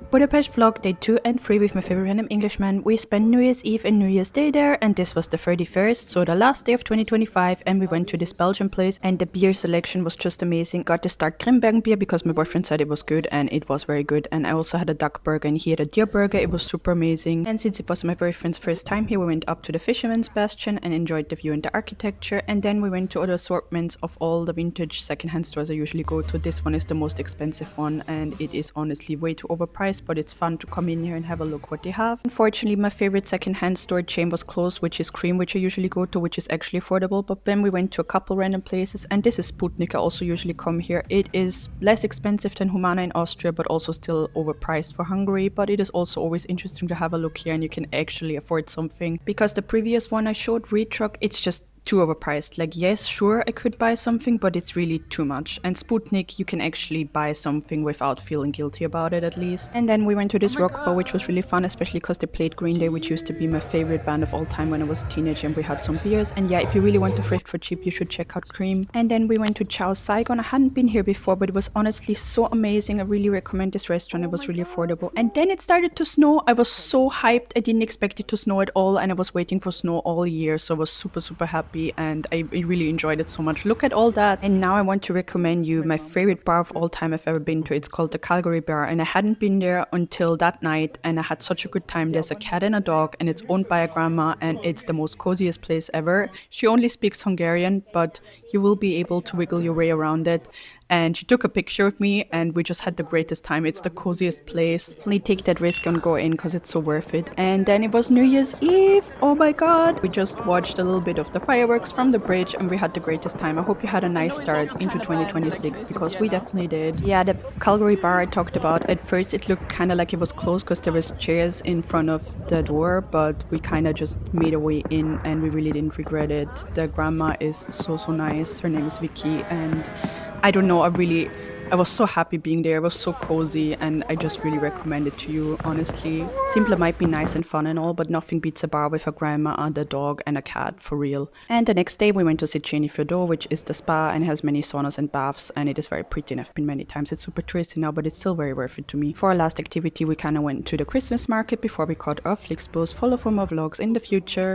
Budapest vlog day 2 and 3 with my favorite random Englishman. We spent New Year's Eve and New Year's Day there, and this was the 31st, so the last day of 2025, and we went to this Belgian place, and the beer selection was just amazing. Got the Stark Grimbergen beer because my boyfriend said it was good, and it was very good. And I also had a duck burger, and he had a deer burger. It was super amazing. And since it was my boyfriend's first time here, we went up to the Fisherman's Bastion and enjoyed the view and the architecture. And then we went to other assortments of all the vintage secondhand stores I usually go to. This one is the most expensive one, and it is honestly way too overpriced, but it's fun to come in here and have a look what they have. Unfortunately, my favorite secondhand store chain was closed, which is Cream, which I usually go to, which is actually affordable. But then we went to a couple random places, and this is Sputnik. I also usually come here. It is less expensive than Humana in Austria, but also still overpriced for Hungary. But it is also always interesting to have a look here, and you can actually afford something, because the previous one I showed, Retrug, it's just too overpriced. Like, yes, sure, I could buy something, but it's really too much. And Sputnik, you can actually buy something without feeling guilty about it, at least. And then we went to this rock bar, which was really fun, especially because they played Green Day, which used to be my favorite band of all time when I was a teenager, and we had some beers. And yeah, if you really want to thrift for cheap, you should check out Cream. And then we went to Chow Saigon. I hadn't been here before, but it was honestly so amazing. I really recommend this restaurant. It was really affordable. And then it started to snow. I was so hyped. I didn't expect it to snow at all, and I was waiting for snow all year, so I was super happy, and I really enjoyed it so much. Look at all that. And now I want to recommend you my favorite bar of all time I've ever been to. It's called the Calgary Bar, and I hadn't been there until that night, and I had such a good time. There's a cat and a dog, and it's owned by a grandma, and it's the most coziest place ever. She only speaks Hungarian, but you will be able to wiggle your way around it. And she took a picture of me, and we just had the greatest time. It's the coziest place. Definitely take that risk and go in, because it's so worth it. And then it was New Year's Eve. Oh my god. We just watched a little bit of the fireworks from the bridge, and we had the greatest time. I hope you had a nice start into 2026, because we definitely did. Yeah, the Calgary bar I talked about, at first it looked kind of like it was closed because there was chairs in front of the door, but we kind of just made our way in, and we really didn't regret it. The grandma is so nice. Her name is Vicky, and I don't know, I was so happy being there. It was so cozy, and I just really recommend it to you, honestly. Simple might be nice and fun and all, but nothing beats a bar with a grandma and a dog and a cat, for real. And the next day we went to Sitcheni Fjord, which is the spa and has many saunas and baths, and it is very pretty, and I've been many times. It's super touristy now, but it's still very worth it to me. For our last activity, we kind of went to the Christmas market before we caught our Flixbus. Follow for more vlogs in the future.